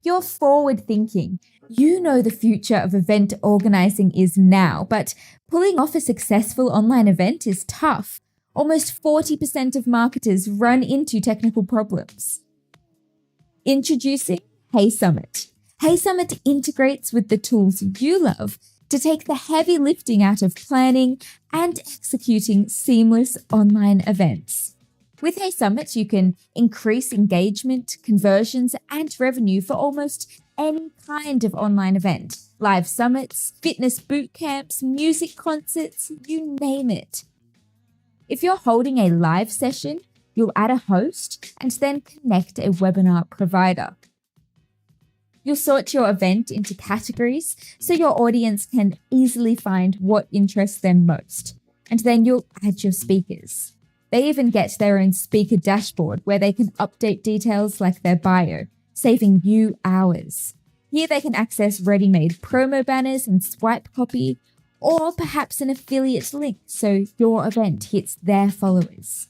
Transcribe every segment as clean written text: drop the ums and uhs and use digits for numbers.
You're forward thinking. You know the future of event organizing is now, but pulling off a successful online event is tough. Almost 40% of marketers run into technical problems. Introducing HeySummit. HeySummit integrates with the tools you love to take the heavy lifting out of planning and executing seamless online events. With HeySummit, you can increase engagement, conversions, and revenue for almost any kind of online event. Live summits, fitness boot camps, music concerts, you name it. If you're holding a live session, you'll add a host and then connect a webinar provider. You'll sort your event into categories so your audience can easily find what interests them most. And then you'll add your speakers. They even get their own speaker dashboard where they can update details like their bio, saving you hours. Here they can access ready-made promo banners and swipe copy, or perhaps an affiliate link so your event hits their followers.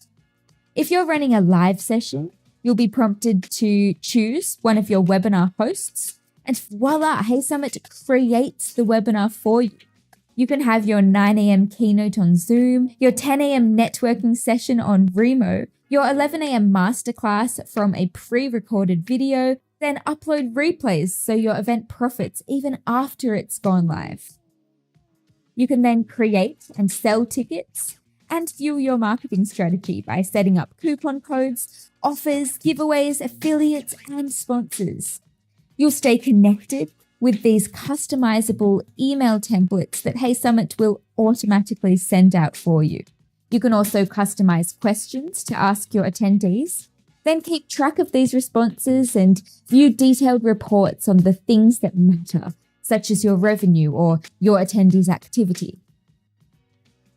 If you're running a live session, you'll be prompted to choose one of your webinar hosts, and voila, HeySummit creates the webinar for you. You can have your 9 a.m. keynote on Zoom, your 10 a.m. networking session on Remo, your 11 a.m. masterclass from a pre-recorded video, then upload replays so your event profits even after it's gone live. You can then create and sell tickets and fuel your marketing strategy by setting up coupon codes, offers, giveaways, affiliates, and sponsors. You'll stay connected with these customizable email templates that HeySummit will automatically send out for you. You can also customize questions to ask your attendees, then keep track of these responses and view detailed reports on the things that matter, such as your revenue or your attendees' activity.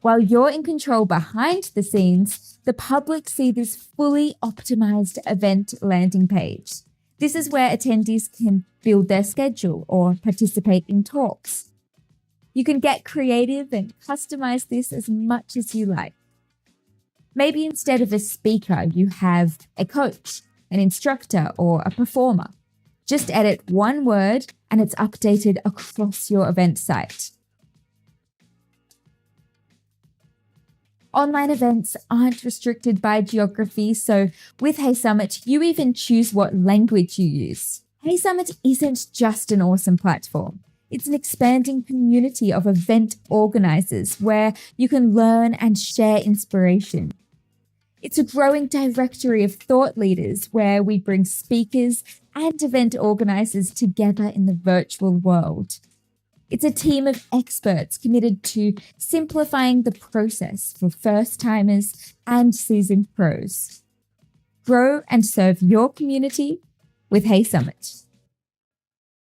While you're in control behind the scenes, the public see this fully optimized event landing page. This is where attendees can build their schedule or participate in talks. You can get creative and customize this as much as you like. Maybe instead of a speaker, you have a coach, an instructor, or a performer. Just edit one word and it's updated across your event site. Online events aren't restricted by geography, so with HeySummit, you even choose what language you use. HeySummit isn't just an awesome platform. It's an expanding community of event organizers where you can learn and share inspiration. It's a growing directory of thought leaders where we bring speakers and event organizers together in the virtual world. It's a team of experts committed to simplifying the process for first-timers and seasoned pros. Grow and serve your community with HeySummit.